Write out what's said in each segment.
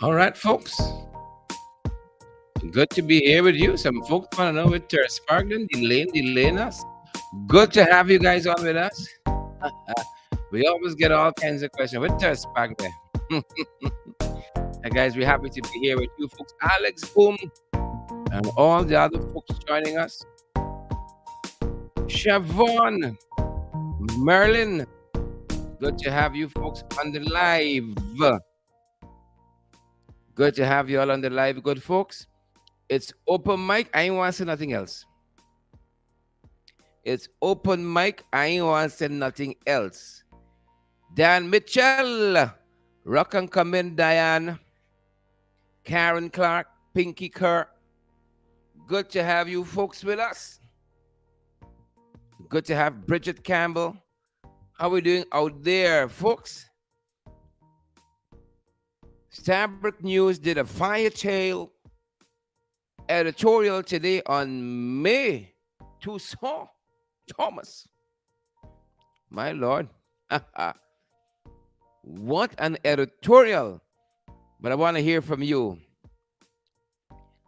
All right, folks. Good to be here with you. Some folks want to know with Sparkling, delaying us. Good to have you guys on with us. We always get all kinds of questions with Sparkling. And guys, we're happy to be here with you folks. Alex Boom and all the other folks joining us. Siobhan, Merlin, good to have you folks on the live. Good to have you all on the live, good folks. It's open mic. I ain't want to say nothing else. It's open mic. I ain't want to say nothing else. Dan Mitchell, Rock and Come in, Diane, Karen Clark, Pinky Kerr. Good to have you folks with us. Good to have Bridget Campbell. How we doing out there, folks? Stabrook News did a fire tale editorial today on May Toussaint Thomas. My Lord. What an editorial. But I want to hear from you.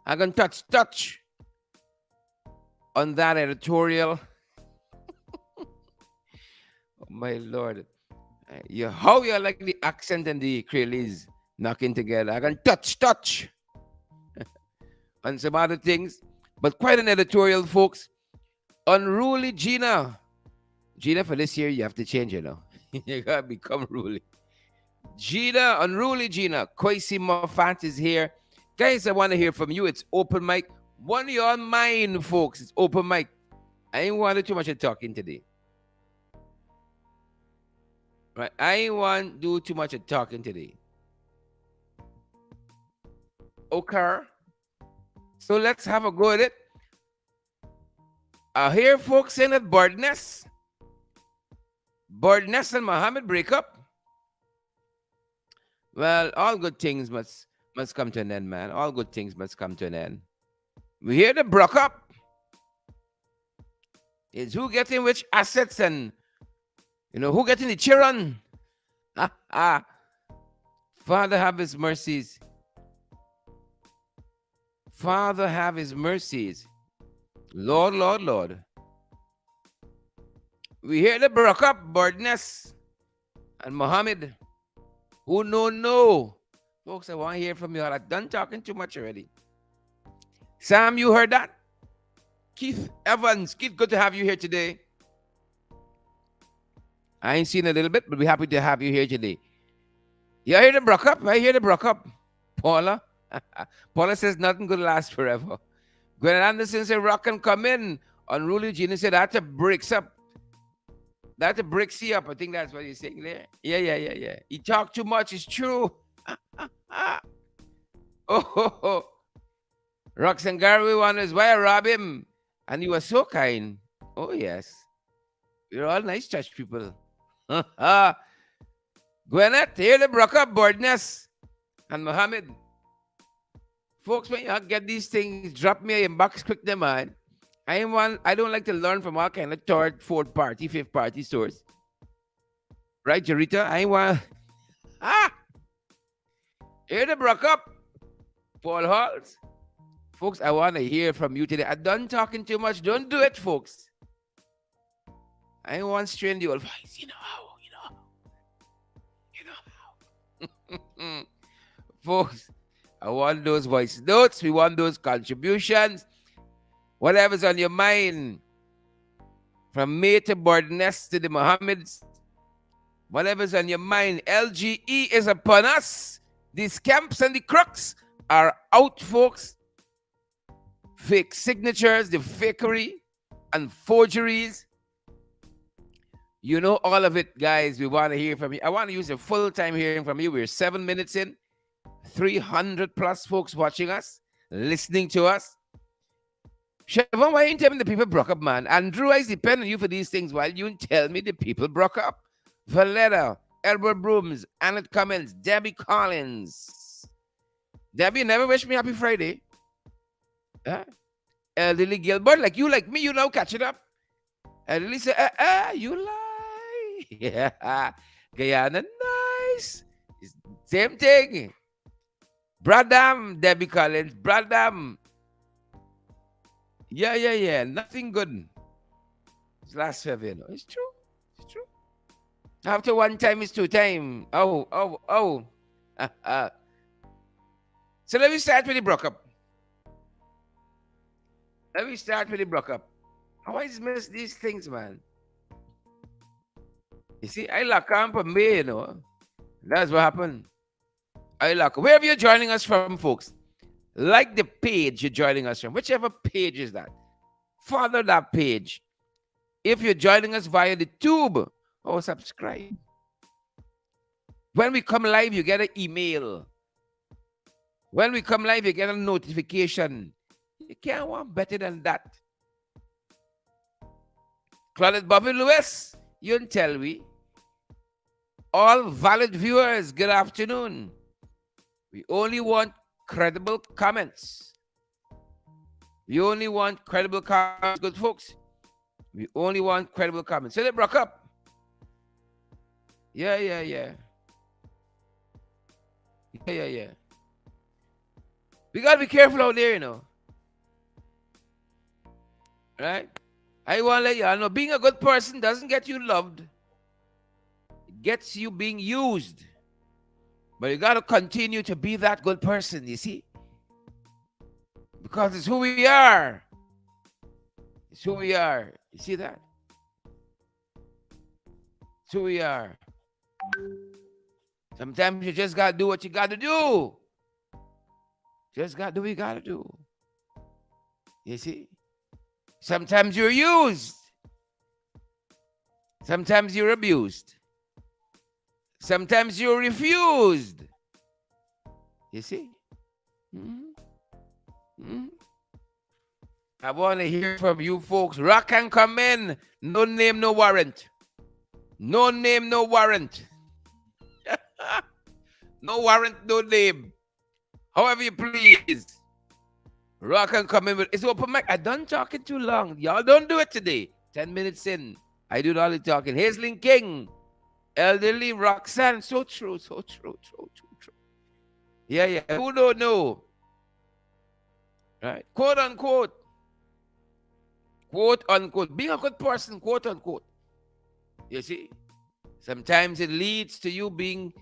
I'm going to touch on that editorial. Oh, my Lord. How you like the accent and the Creoles knocking together. I'm going to touch on some other things. But quite an editorial, folks. Unruly Gina. Gina, for this year, you have to change, you know. You got to become ruly. Gina, Unruly Gina. Kwesi Moffat is here. Guys, I want to hear from you. It's open mic. One of your mind, folks. It's open mic. I ain't wanted too much of talking today. Right? I ain't want to do too much of talking today. Okay. So let's have a go at it. I hear folks saying that Bardness and Muhammad break up. Well, all good things must come to an end, man. All good things must come to an end. We hear they broke up. Is who getting which assets and, who getting the children? Father have his mercies. Father have his mercies. Lord, Lord, Lord. We hear the broke up, Bardness and Muhammad. Who no. Folks, I want to hear from you all. I'm done talking too much already. Sam, you heard that? Keith Evans. Keith, good to have you here today. I ain't seen a little bit, but we're happy to have you here today. You hear the broke up? I hear the broke up. Paula? Paula says nothing good lasts forever. Gwen Anderson said rock and come in. Unruly Gina said that breaks up. That breaks you up. I think that's what he's saying there. Yeah. He talked too much. It's true. Oh. Roxanne Garvey wonders why I rob him. And he was so kind. Oh, yes. We're all nice church people. Gwyneth, here the broke up, Bardness and Muhammad. Folks, when you get these things, drop me a inbox quick, them man. I don't like to learn from all kind of third, fourth party, fifth party source. Right, Jarita? I ain't want. Here the broke up, Paul Halls. Folks, I want to hear from you today. I'm done talking too much. Don't do it, folks. I ain't want to strain the old voice. You know how. Folks, I want those voice notes. We want those contributions. Whatever's on your mind. From me to Bardness to the Mohammeds. Whatever's on your mind. LGE is upon us. The scamps and the crooks are out, folks. Fake signatures, the fakery and forgeries. You know all of it, guys. We want to hear from you. I want to use a full-time hearing from you. We're 7 minutes in. 300 plus folks watching us, listening to us. Siobhan, why ain't telling me the people broke up, man? Andrew, I depend on you for these things while you tell me the people broke up. Valletta, Edward Brooms, Annette Cummins, Debbie Collins. Debbie, never wish me happy Friday. Lily Gilbert, like you, like me, you now catch it up. Lily said, you lie. Yeah. Guyana, nice. Same thing. Bradam, Debbie Collins, Bradam. Yeah. Nothing good. It's last 7. It's true. It's true. After one time is two time. Oh. So let me start with the broke up. Let me start with the broke up. I always miss these things, man. You see, I lock on for me, That's what happened. I lock. Wherever you're joining us from, folks, like the page you're joining us from, whichever page is that. Follow that page. If you're joining us via the tube, subscribe. When we come live, you get an email. When we come live, you get a notification. You can't want better than that. Claudette Bobby Lewis, you can tell me. All valid viewers, good afternoon. We only want credible comments. We only want credible comments, good folks. We only want credible comments. So they broke up. Yeah. We got to be careful out there, Right? I want to let y'all know, being a good person doesn't get you loved. It gets you being used. But you got to continue to be that good person, you see? Because it's who we are. It's who we are. You see that? It's who we are. Sometimes you just got to do what you got to do. Just got to do what you got to do. You see? Sometimes you're used. Sometimes you're abused. Sometimes you're refused. You see? I want to hear from you folks. Rock and come in. No name, no warrant. No name, no warrant. No warrant, no name. However you please. Rock and come in. It's open mic. I done talking too long. Y'all don't do it today. 10 minutes in. I do all the talking. Hazelin King. Elderly Roxanne. So true. Yeah. Who don't know? Right? Quote unquote. Quote unquote. Being a good person, quote unquote. You see? Sometimes it leads to you being,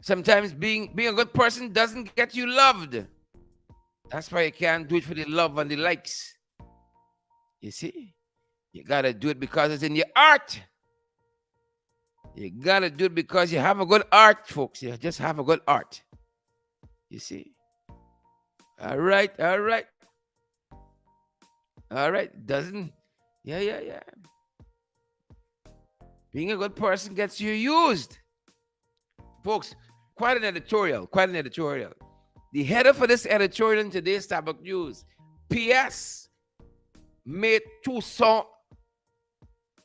sometimes being a good person doesn't get you loved. That's why you can't do it for the love and the likes. You see? You got to do it because it's in your art. You got to do it because you have a good art, folks. You just have a good art. You see? All right. Doesn't... Yeah. Being a good person gets you used. Folks, quite an editorial. The header for this editorial in today's Tabloid News. P.S. May Toussaint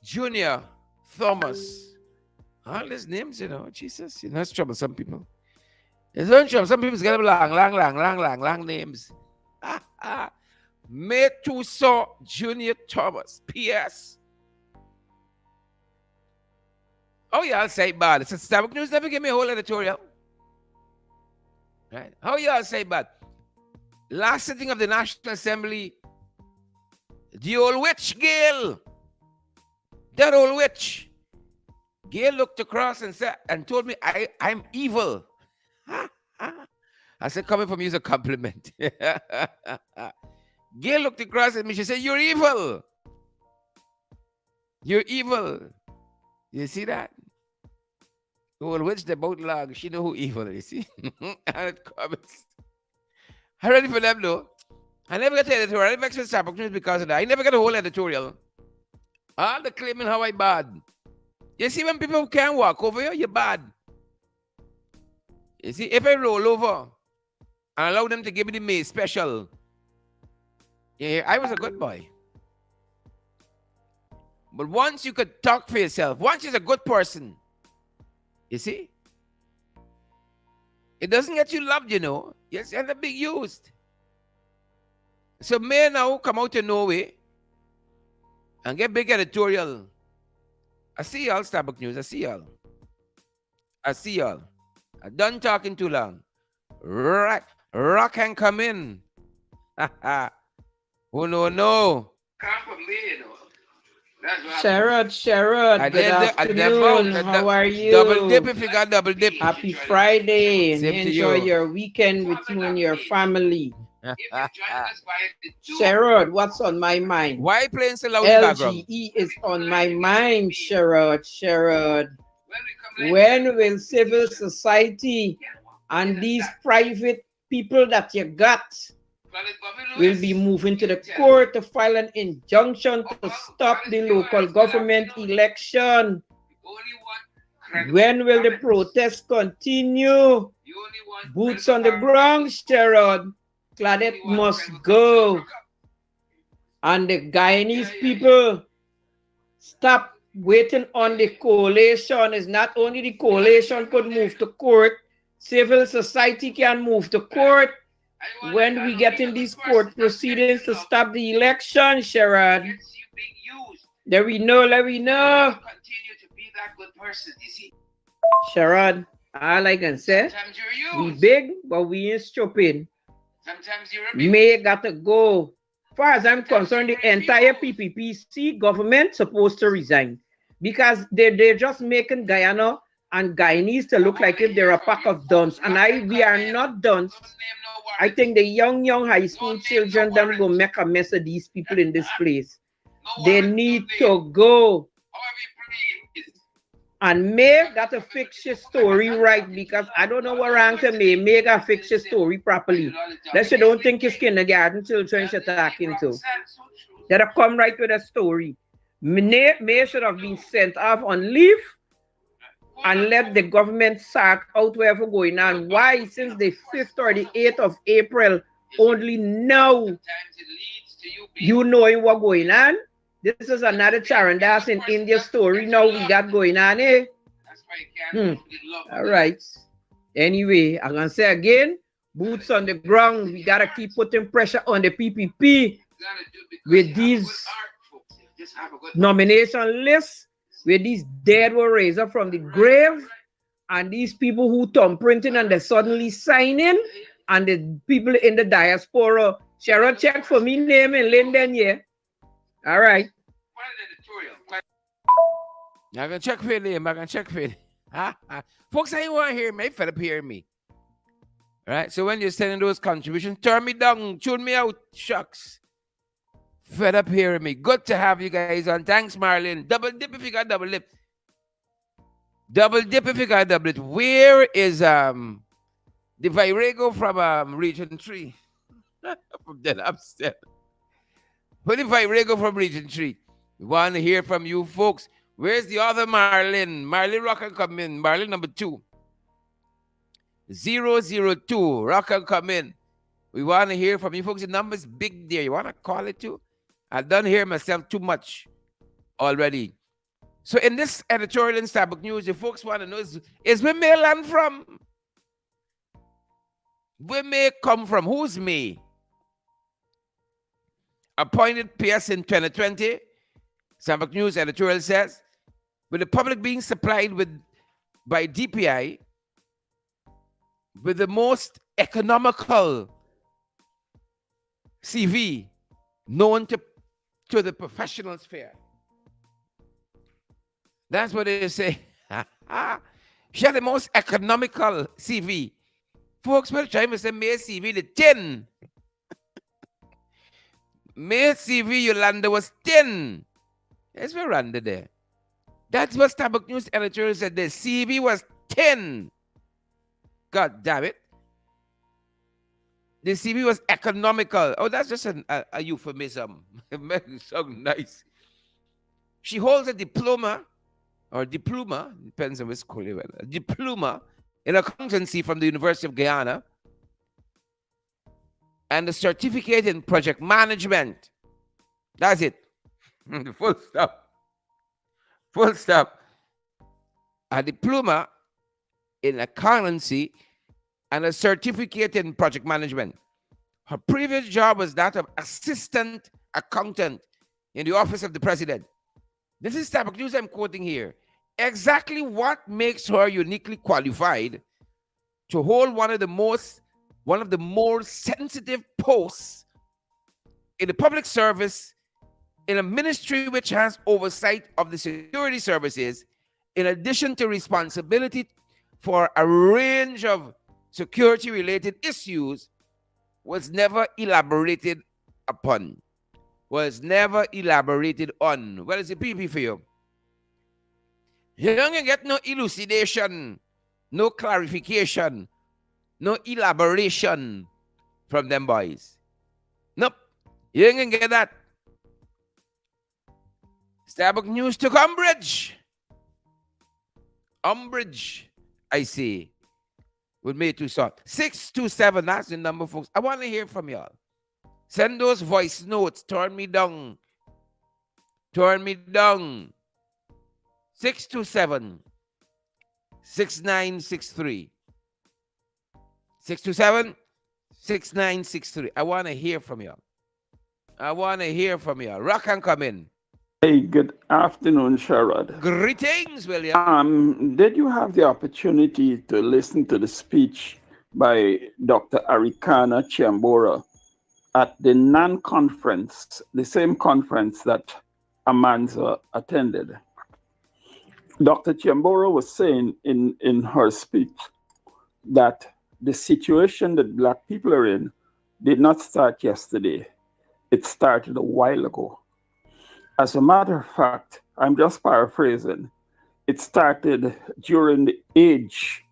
Jr. Thomas. All these names, Jesus. It's troublesome people. It's not trouble. Some people's got long names. May Toussaint Jr. Thomas. P.S. Oh, y'all say bad. It's a Tabloid News never give me a whole editorial. Right? How y'all say bad? Last sitting of the National Assembly, the old witch, Gail. That old witch. Gail looked across and told me, I'm evil. I said, coming from you is a compliment. Gail looked across at me. She said, you're evil. You're evil. You see that? Well, which the boat log, she know who evil is, you see? And comments. I'm ready for them, though. I never got the editorial. I vexed with Tabloid News because of that. I never got a whole editorial. All the claiming how I bad. You see, when people can't walk over you, you're bad. You see, if I roll over and allow them to give me the May special, yeah, I was a good boy. But once you could talk for yourself, once you're a good person, you see, it doesn't get you loved, Yes, you end up being used. So May now come out to Norway and get big editorial. I see y'all, Tabloid News. I see y'all. I'm done talking too long. Rock and come in. Oh no. Sherrod, good At the boat, afternoon. How are double dip you? if you got double dip. Happy Friday. Same to Enjoy you. your weekend with you and your family. Sherrod, what's on my mind? Why playing so loud in the background? LGE is on my mind, Sherrod. When will civil society and these private people that you got will be moving to the court to file an injunction to stop the local government election? When will the protests continue? Boots on the ground, Sherrod. Claudette must go. And the Guyanese people, stop waiting on the coalition. It's not only the coalition could move to court, civil society can move to court. When we get in these court proceedings to stop the election, Sherrod, let we know. Sherrod, all I can say, we big, but we ain't stupid. May gotta go. As far as I'm concerned, the entire PPPC government supposed to resign because they're just making Guyana and Guyanese to look like if they're a pack of dunce. And we are not dunce. I think the young high school children them go make a mess of these people in this place. They need to go. And May got to fix his story right because I don't know what wrong to May. May got to fix his story properly. That she don't think his kindergarten children should talking to. That come right with a story. May should have been sent off on leave and let the government sort out whatever going on. Why since the 5th or the 8th of April only now you knowing what going on? This is another Charandas in India story now we got going on, eh? All right. Anyway, I'm going to say again, boots on the ground. We got to keep putting pressure on the PPP with these nomination lists, with these dead were raised up from the grave, and these people who thumbprinting and they suddenly signing, and the people in the diaspora. Sherrod, check for me name in Linden, yeah. All right. I can check for him. I can check for him. Folks, I want to hear me. Fed up hearing me. Right? So when you're sending those contributions, turn me down, tune me out. Shucks. Fed up hearing me. Good to have you guys on. Thanks, Marlene. Double dip if you got double dip. Double dip if you got double dip. Where is the Virego from Region 3? From that upstairs. Where the Virego from Region 3? We want to hear from you folks. Where's the other Marlene? Marlene Rocker come in. Marlene number 2. 002. Rocker come in. We want to hear from you folks. The number's big there. You want to call it too? I don't hear myself too much already. So in this editorial in Starbuck News, the folks want to know is where May land from? Where May come from? Who's May? Appointed PS in 2020. Starbuck News editorial says, with the public being supplied by DPI with the most economical CV known to the professional sphere. That's what they say. She had the most economical CV. Folks will try to say May CV the 10. May CV Yolanda was 10. That's where Randa there. That's what Starbuck News editorial said. The CV was 10. God damn it. The CV was economical. Oh, that's just a euphemism. It makes it sound nice. She holds a diploma, depends on which school you went, a diploma in accountancy from the University of Guyana, and a certificate in project management. That's it. Full stop. Full stop. A diploma in accountancy and a certificate in project management. Her previous job was that of assistant accountant in the office of the president. This is Starbuck News I'm quoting here. Exactly what makes her uniquely qualified to hold one of the most one of the more sensitive posts in the public service in a ministry which has oversight of the security services, in addition to responsibility for a range of security related issues, was never elaborated upon, was never elaborated on. Well, it's a PP for you. You don't get no elucidation, no clarification, no elaboration from them boys. Nope. You ain't gonna get that. Starbuck News took umbrage. Umbrage, I see. With me too short. 627, that's the number, folks. I want to hear from y'all. Send those voice notes. Turn me down. Turn me down. 627 6963. 627 6963. I want to hear from y'all. I want to hear from y'all. Rock and come in. Hey, good afternoon, Sherrod. Greetings, William. Did you have the opportunity to listen to the speech by Dr. Arikana Chiambora at the NAN conference, the same conference that Amanza attended? Dr. Chiambora was saying in her speech that the situation that Black people are in did not start yesterday. It started a while ago. As a matter of fact, I'm just paraphrasing, it started during the age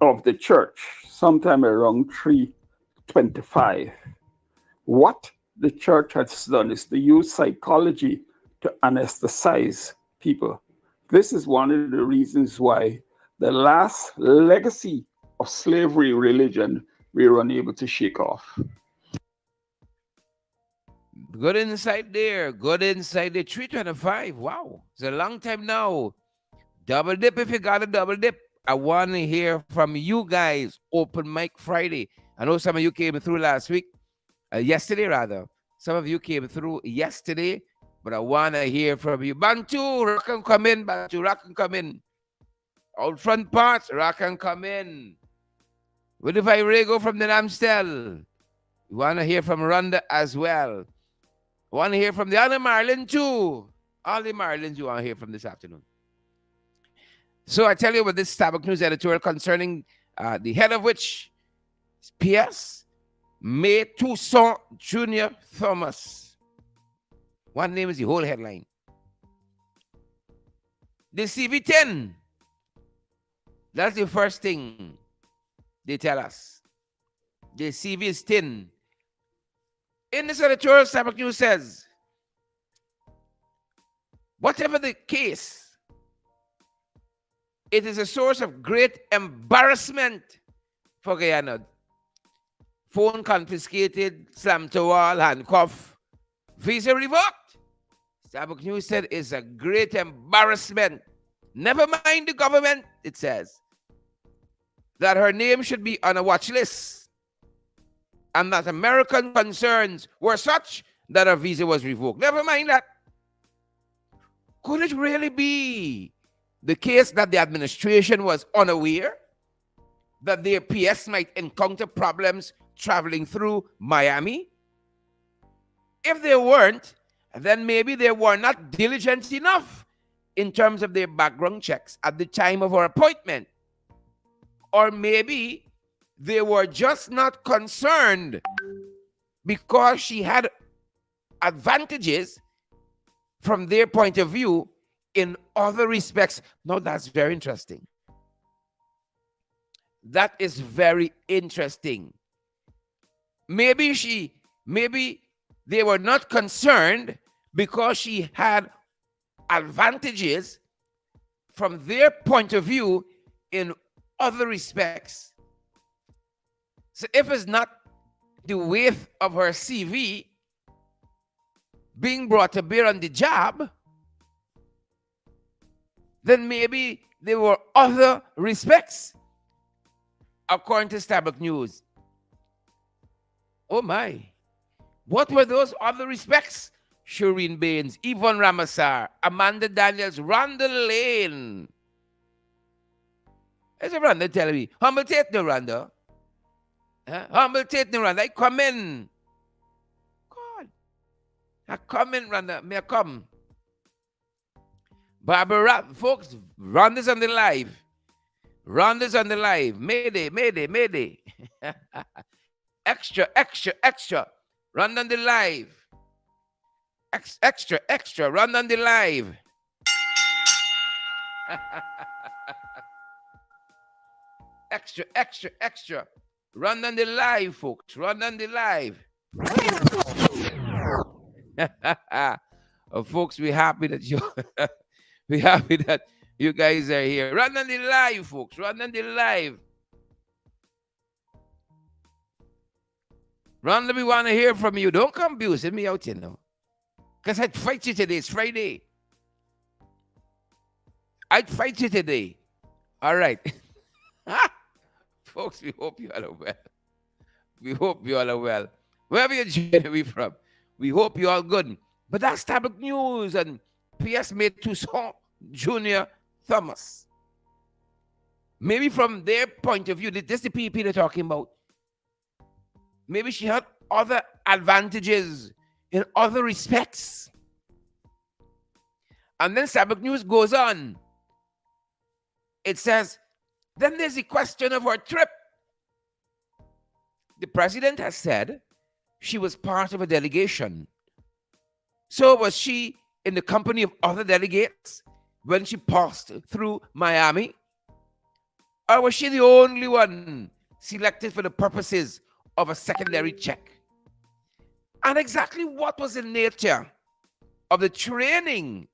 of the church, sometime around 325. What the church has done is to use psychology to anesthetize people. This is one of the reasons why the last legacy of slavery religion we were unable to shake off. Good insight there. Good insight there. 325. Wow. It's a long time now. Double dip if you got a double dip. I want to hear from you guys. Open mic Friday. I know some of you came through last week. Yesterday, rather. Some of you came through yesterday. But I want to hear from you. Bantu, rock and come in. Bantu, rock and come in. Out front parts, rock and come in. What if I rego from the Namstel? You want to hear from Rhonda as well. I want to hear from the other Marlin too. All the Marlins you want to hear from this afternoon. So I tell you about this Starbuck News editorial concerning the head of which is P.S. May Toussaint Jr. Thomas. One name is the whole headline. The CV10. That's the first thing they tell us. The CV is thin. In this editorial, Starbuck News says, whatever the case, it is a source of great embarrassment for Guyana. Phone confiscated, slammed to wall, handcuffed, visa revoked. Starbuck News said it's a great embarrassment. Never mind the government, it says, that her name should be on a watch list, and that American concerns were such that her visa was revoked. Never mind that. Could it really be the case that the administration was unaware that their PS might encounter problems traveling through Miami? If they weren't, then maybe they were not diligent enough in terms of their background checks at the time of her appointment. Or maybe they were just not concerned because she had advantages from their point of view in other respects. Now, that's very interesting. That is very interesting. Maybe they were not concerned because she had advantages from their point of view in other respects. So if it's not the weight of her CV being brought to bear on the job, then maybe there were other respects, according to Starbuck News. Oh my. What were those other respects? Shireen Baines, Yvonne Ramasar, Amanda Daniels, Rhonda Lane. There's a Rhonda telling me, humble Tate no Rhonda. Humble Tate Randa, I come in. God, I come in, Randa. May I come? Barbara, folks, Ronda's on the live. Ronda's on the live. Mayday, mayday, mayday. Extra, extra, extra. Run on the live. Extra, extra. Run on the live. Extra, extra, extra. Run on the live, folks. Run on the live. Folks, we're happy that you we're happy that you guys are here. Run on the live, folks. Run on the live. Run, we want to hear from you. Don't come abusing me out, you know. Because I'd fight you today. It's Friday. I'd fight you today. All right. Folks, we hope you all are well. We hope you all are well. Wherever you're joining me from, we hope you're all good. But that's Tabloid News and P.S. made Toussaint Jr. Thomas. Maybe from their point of view, this is the people they're talking about. Maybe she had other advantages in other respects. And then Tabloid News goes on. It says, then there's the question of her trip. The president has said she was part of a delegation. So was she in the company of other delegates when she passed through Miami? Or was she the only one selected for the purposes of a secondary check? And exactly what was the nature of the training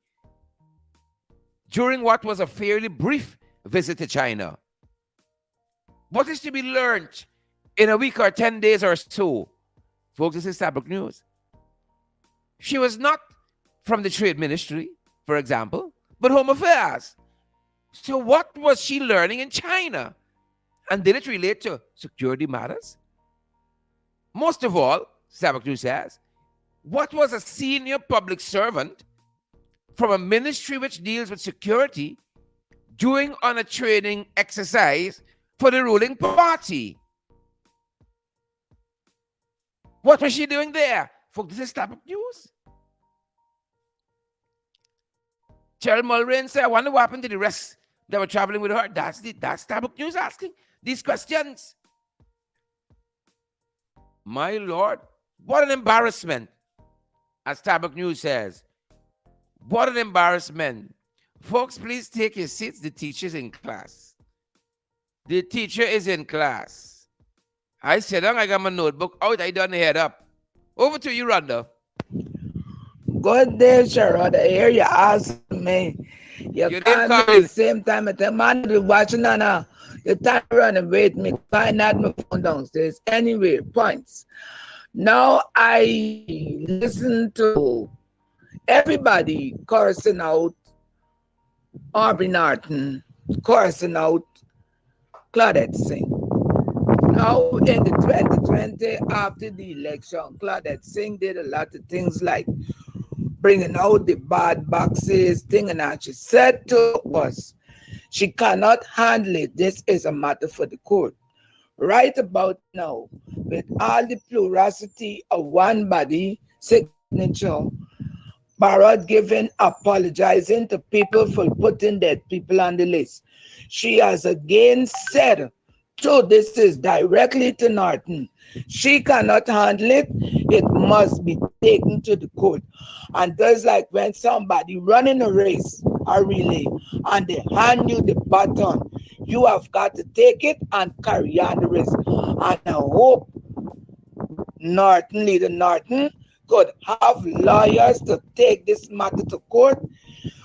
during what was a fairly brief visit to China? What is to be learned in a week or 10 days or so? Folks, this is Tabloid News. She was not from the Trade Ministry, for example, but Home Affairs. So what was she learning in China? And did it relate to security matters? Most of all, Tabloid News says, what was a senior public servant from a ministry which deals with security doing on a training exercise for the ruling party? What was she doing there? Folks, this is Tabloid News. Cheryl Mulrain said, I wonder what happened to the rest that were traveling with her. That's Tabloid News asking these questions. My Lord, what an embarrassment, as Tabloid News says. What an embarrassment. Folks, please take your seats. The teacher's in class. The teacher is in class. I sit down, I got my notebook out, I done head up. Over to you, Rhonda. Good day, Sherrod. I hear you asking me. You can't be at the same time at the man be watching on the time run and wait me. Find out my phone downstairs. Anyway, points. Now I listen to everybody cursing out Aubrey Norton, cursing out Claudette Singh. Now in the 2020, after the election, Claudette Singh did a lot of things like bringing out the bad boxes, thing, and she said to us, she cannot handle it. This is a matter for the court. Right about now, with all the plurality of one body signature, Barrett giving, apologizing to people for putting dead people on the list. She has again said, so this is directly to Norton, she cannot handle it, it must be taken to the court. And just like when somebody running a race, a relay, and they hand you the baton, you have got to take it and carry on the race. And I hope Norton, Leader Norton, could have lawyers to take this matter to court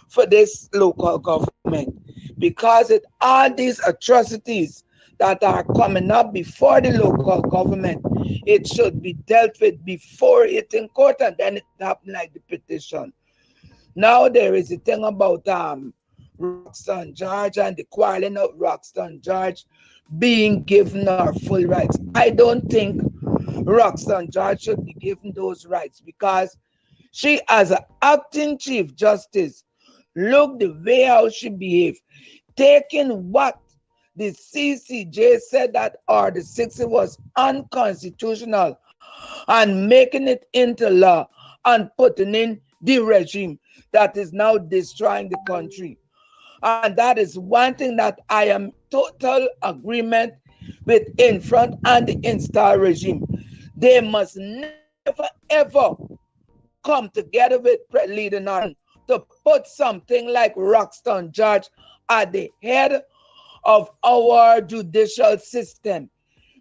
for this local government. Because it all these atrocities that are coming up before the local government, it should be dealt with before it in court, and then it happen like the petition. Now there is a thing about Roxanne George and the quarreling of Roxanne George being given her full rights. I don't think Roxanne George should be given those rights, because she, as an acting Chief Justice, look the way how she behaved, taking what the CCJ said that Order 60 was unconstitutional and making it into law and putting in the regime that is now destroying the country. And that is one thing that I am total agreement with in front and the install regime. They must never ever come together with leader Norton to put something like Roxton Judge at the head of our judicial system,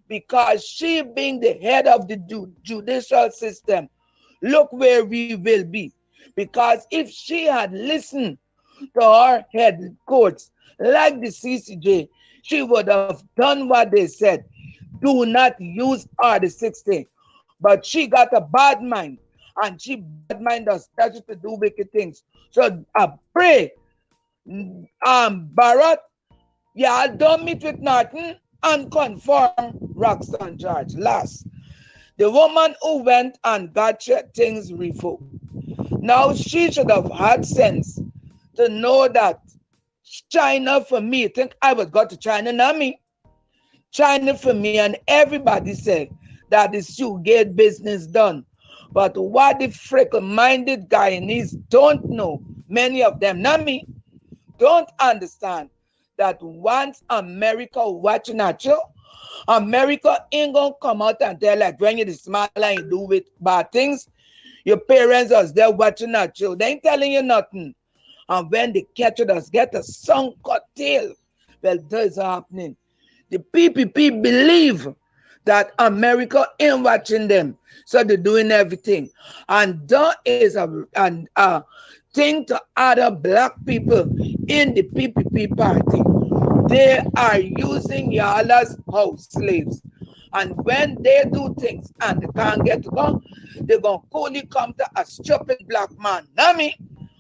because she being the head of the judicial system, look where we will be. Because if she had listened to her head courts like the CCJ, she would have done what they said. Do not use R60. But she got a bad mind, and she bad mind does statute to do wicked things. So I pray, Barrett, yeah, don't meet with Norton and confirm Roxton George. Last, the woman who went and got things revoked. Now she should have had sense to know that China for me, think I would go to China, not me. China for me, and everybody said that the Shoegate business done. But what the freckle-minded Guyanese don't know, many of them, not me, don't understand that once America watching at you, America ain't gonna come out and tell like when you're smart and you do with bad things, your parents are there watching at you. They ain't telling you nothing. And when they catch us, get a sunk tail. Well, that's happening. The PPP believe that America ain't watching them. So they're doing everything. And that is a thing to other black people in the PPP party. They are using y'all as house slaves. And when they do things and they can't get to go, they're going to coolly come to a stupid black man. Nami,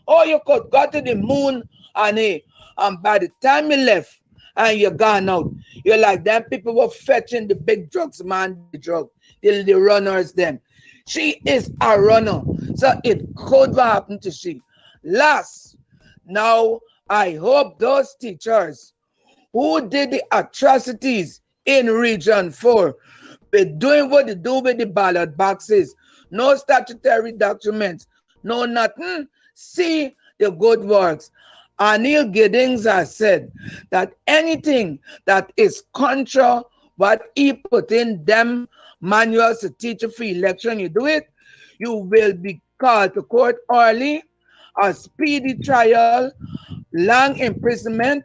or you could go to the moon and by the time you left and you're gone out, you're like them people were fetching the big drugs, man, the drug, the runners, them. She is a runner. So it could happen to she. Last, now I hope those teachers who did the atrocities in Region 4, but doing what they do with the ballot boxes, no statutory documents, no nothing, see the good works. Anil Giddings has said that anything that is contra what he put in them manuals to teach you for election, you do it, you will be called to court early, a speedy trial, long imprisonment,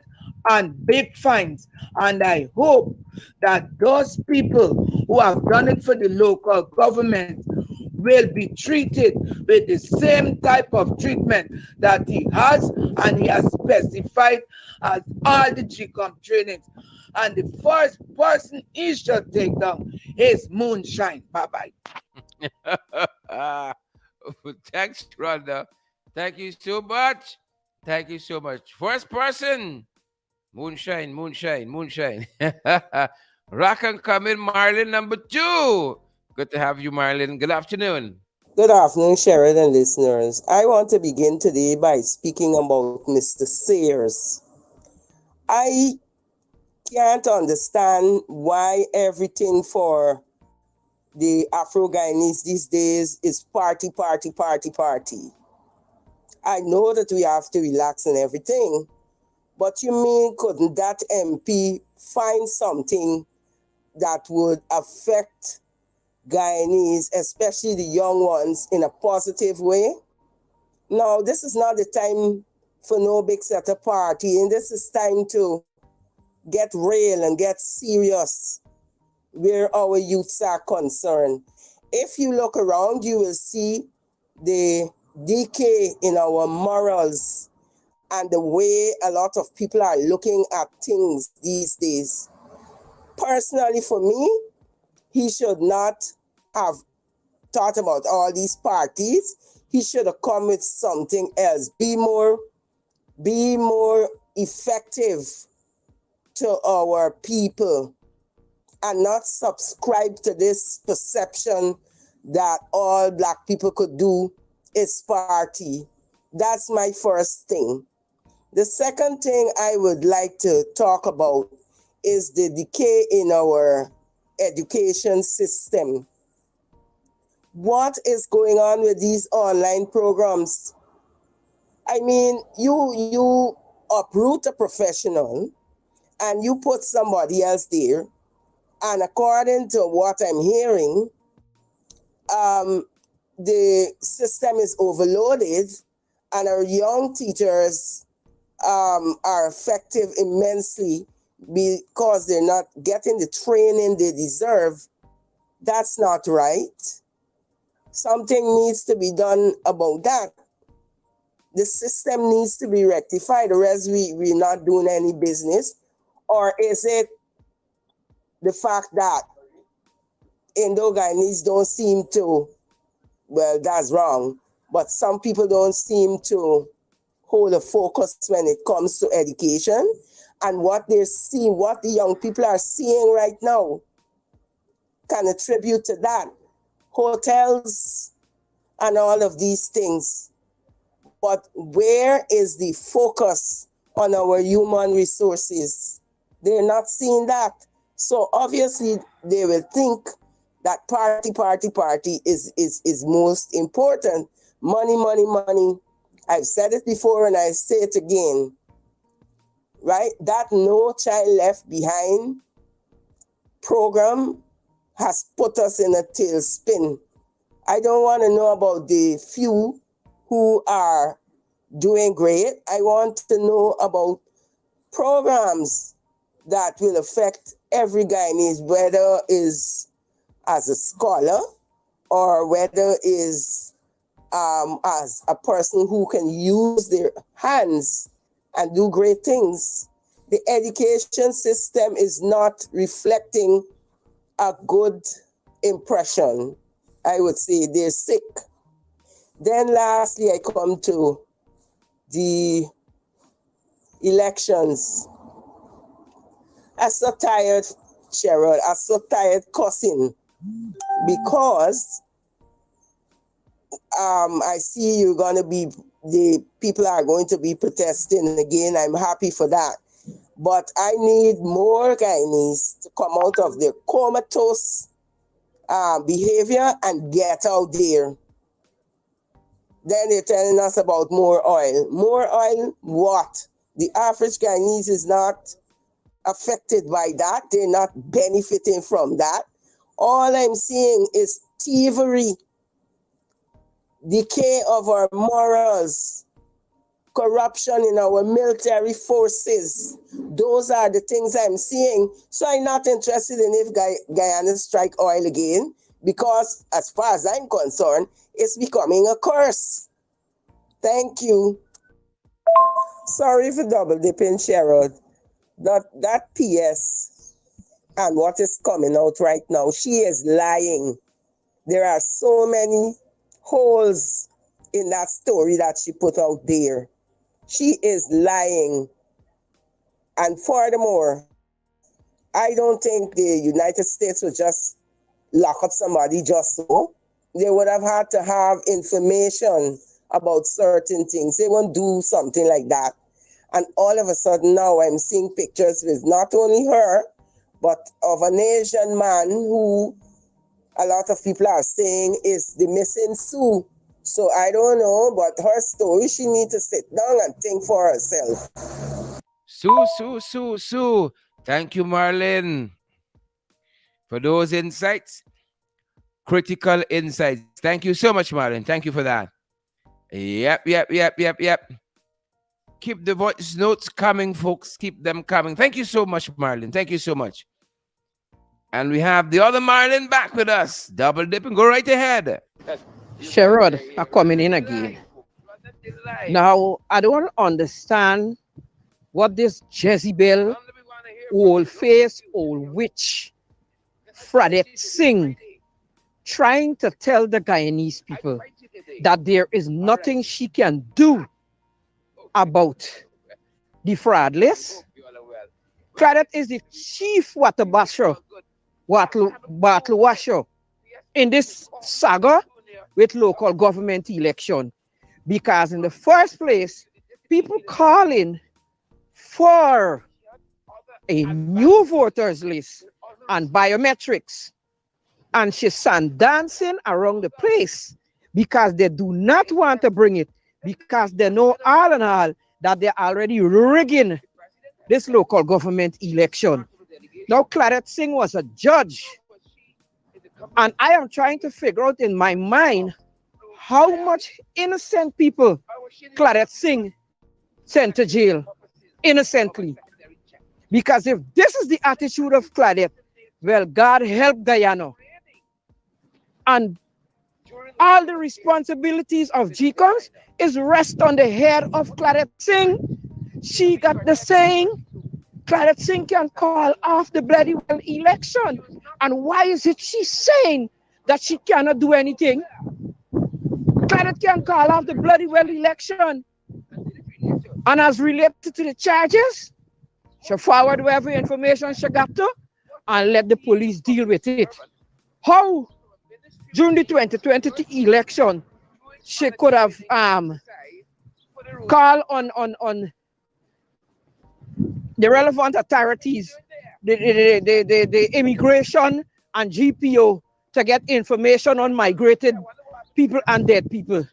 and big fines. And I hope that those people who have done it for the local government will be treated with the same type of treatment that he has, and he has specified as all the GCOM trainings. And the first person he should take down is Moonshine. Bye bye. Thanks, Rhonda. Thank you so much. Thank you so much. First person. Moonshine, moonshine, moonshine. Rock and come in, Marlon, number two. Good to have you, Marlon. Good afternoon. Good afternoon, Sheridan listeners. I want to begin today by speaking about Mr. Sayers. I can't understand why everything for the Afro Guyanese these days is party, party, party, party. I know that we have to relax and everything, but you mean couldn't that MP find something that would affect Guyanese, especially the young ones, in a positive way? Now, this is not the time for no big set of party, and this is time to get real and get serious where our youths are concerned. If you look around, you will see the decay in our morals and the way a lot of people are looking at things these days. Personally, for me, he should not have thought about all these parties. He should have come with something else. Be more effective to our people and not subscribe to this perception that all black people could do is party. That's my first thing. The second thing I would like to talk about is the decay in our education system. What is going on with these online programs? I mean, you uproot a professional and you put somebody else there. And according to what I'm hearing, the system is overloaded and our young teachers are effective immensely because they're not getting the training they deserve. That's not right. Something needs to be done about that. The system needs to be rectified, or else we're not doing any business. Or is it the fact that Indo-Guyanese don't seem to, well, that's wrong, but some people don't seem to hold a focus when it comes to education, and what they're seeing, what the young people are seeing right now can attribute to that. Hotels and all of these things. But where is the focus on our human resources? They're not seeing that. So obviously they will think that party is most important. Money, money, money. I've said it before and I say it again. Right? That No Child Left Behind program has put us in a tailspin. I don't want to know about the few who are doing great. I want to know about programs that will affect every Guyanese, whether is as a scholar or whether is as a person who can use their hands and do great things. The education system is not reflecting a good impression. I would say they're sick. Then lastly, I come to the elections. I'm so tired, Cheryl. I'm so tired cussing because I see the people are going to be protesting again. I'm happy for that. But I need more Guyanese to come out of their comatose behavior and get out there. Then they're telling us about more oil. More oil, what? The average Guyanese is not affected by that. They're not benefiting from that. All I'm seeing is thievery, decay of our morals, corruption in our military forces. Those are the things I'm seeing. So I'm not interested in if Guyana strike oil again, because as far as I'm concerned, it's becoming a curse. Thank you. Sorry for double dipping, Sherrod. That PS and what is coming out right now, she is lying. There are so many holes in that story that she put out there. She is lying. And furthermore, I don't think the United States would just lock up somebody just so. They would have had to have information about certain things. They won't do something like that. And all of a sudden now I'm seeing pictures with not only her, but of an Asian man who a lot of people are saying is the missing Sue. So I don't know, but her story, she needs to sit down and think for herself. Sue. Thank you, Marlon, for those insights. Critical insights. Thank you so much, Marlon. Thank you for that. Yep. Keep the voice notes coming, folks. Keep them coming. Thank you so much, Marlon. Thank you so much. And we have the other Marlon back with us. Double dipping. Go right ahead. Sherrod are coming in again. Now, I don't understand what this Jezebel, old face, old witch, Fradette Singh, trying to tell the Guyanese people that there is nothing she can do about the fraud list. Fradette is the chief water battle washer in this saga with local government election. Because in the first place, people calling for a new voters list and biometrics. And she's sun dancing around the place because they do not want to bring it, because they know all and all that they're already rigging this local government election. Now, Claret Singh was a judge, and I am trying to figure out in my mind how much innocent people Claret Singh sent to jail innocently. Because if this is the attitude of Claret, well, God help Guyana. And all the responsibilities of GCOMS is rest on the head of Claret Singh. She got the saying, Claret Singh can call off the bloody well election. And why is it she's saying that she cannot do anything? Claret can call off the bloody well election. And as related to the charges, she forward whatever information she got to and let the police deal with it. How during the 2020 election she could have called on the relevant authorities, the immigration and GPO to get information on migrated people and dead people.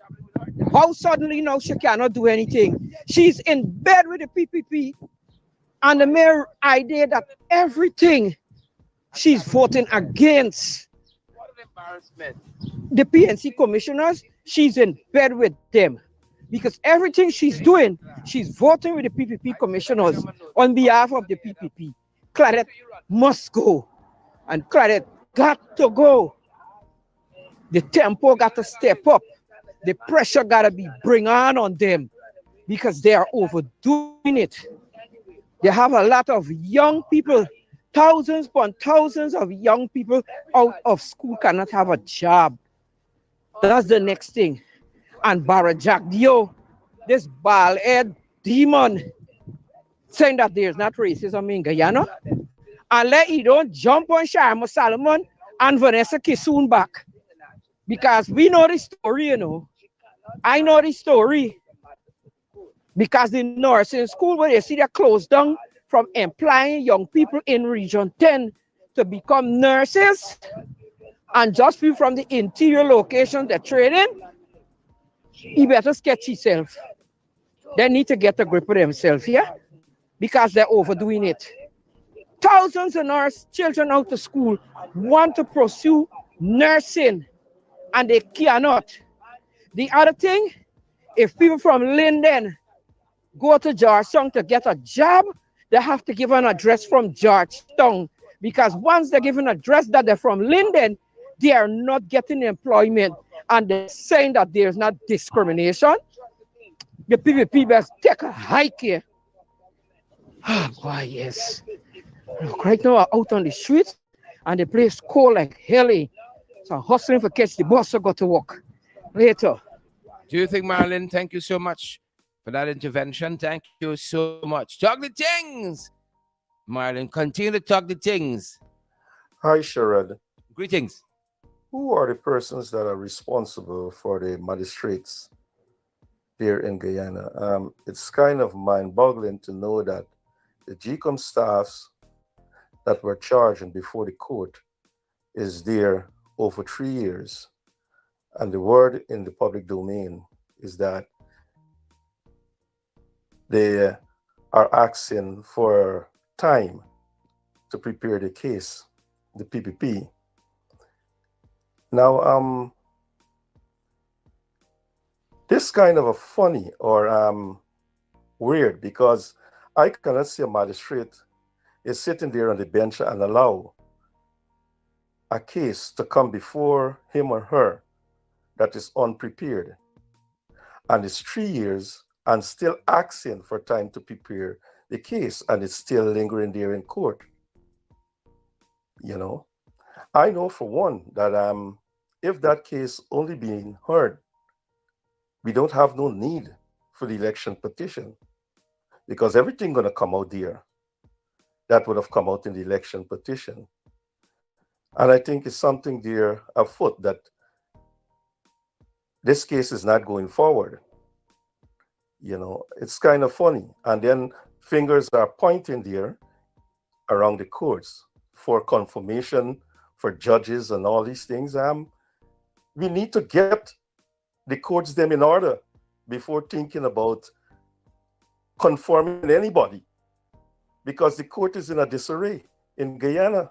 How suddenly now she cannot do anything? She's in bed with the PPP, and the mere idea that everything she's voting against the PNC commissioners, she's in bed with them. Because everything she's doing, she's voting with the PPP commissioners on behalf of the PPP. Claret must go. And Claret got to go. The tempo got to step up. The pressure got to be bring on them because they are overdoing it. They have a lot of young people, thousands upon thousands of young people out of school cannot have a job. That's the next thing. And Barajak Dio, this bald head demon, saying that there's not racism in Guyana. And let he don't jump on Sharma Salomon and Vanessa Kisoon back. Because we know the story, you know. I know the story. Because the nursing school where they see they're closed down from employing young people in Region 10 to become nurses, and just people from the interior location they're training, he better sketch himself. They need to get a grip of themselves here, yeah? Because they're overdoing it. Thousands of nurse children out of school want to pursue nursing and they cannot. The other thing, if people from Linden go to Georgetown to get a job, they have to give an address from Georgetown. Because once they give an address that they're from Linden, they are not getting employment. And they're saying that there's not discrimination. The PPP best take a hike here. Ah, boy, yes. Look, right now, I'm out on the streets and the place cold like hell. So I'm hustling for catch the bus to go to work. Later. Do you think, Marilyn? Thank you so much for that intervention. Thank you so much. Talk the things, Marilyn. Continue to talk the things. Hi, Sherrod. Greetings. Who are the persons that are responsible for the magistrates here in Guyana? It's kind of mind-boggling to know that the GCOM staffs that were charged before the court is there over 3 years. And the word in the public domain is that they are asking for time to prepare the case, the PPP. Now, this kind of a funny or weird, because I cannot see a magistrate is sitting there on the bench and allow a case to come before him or her that is unprepared. And it's 3 years and still asking for time to prepare the case, and it's still lingering there in court. You know, I know for one that if that case only being heard, we don't have no need for the election petition, because everything gonna come out there that would have come out in the election petition. And I think it's something there afoot that this case is not going forward. You know, it's kind of funny. And then fingers are pointing there around the courts for confirmation, for judges and all these things. We need to get the courts them in order before thinking about conforming anybody, because the court is in a disarray in Guyana.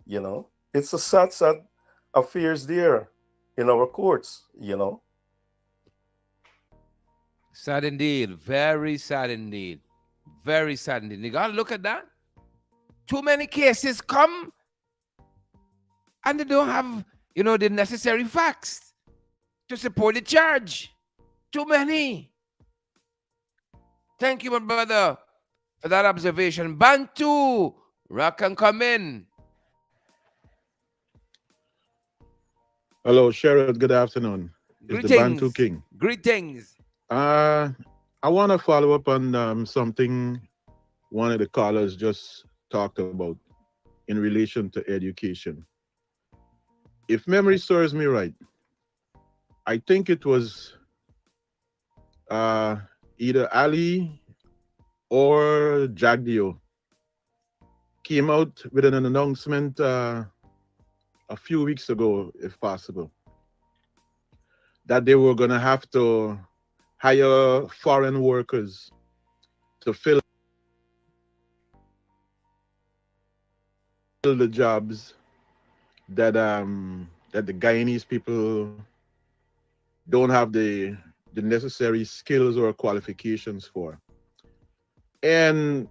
You know, it's a sad affairs there in our courts. Sad indeed. Very sad indeed. Very sad indeed. You gotta look at that. Too many cases come and they don't have, the necessary facts to support the charge. Too many. Thank you, my brother, for that observation. Bantu, rock and come in. Hello, Sherrod. Good afternoon. It's the Bantu Greetings. King. Greetings. I want to follow up on something one of the callers just talked about in relation to education. If memory serves me right, I think it was either Ali or Jagdio came out with an announcement a few weeks ago, if possible, that they were going to have to hire foreign workers to fill the jobs that the Guyanese people don't have the necessary skills or qualifications for. And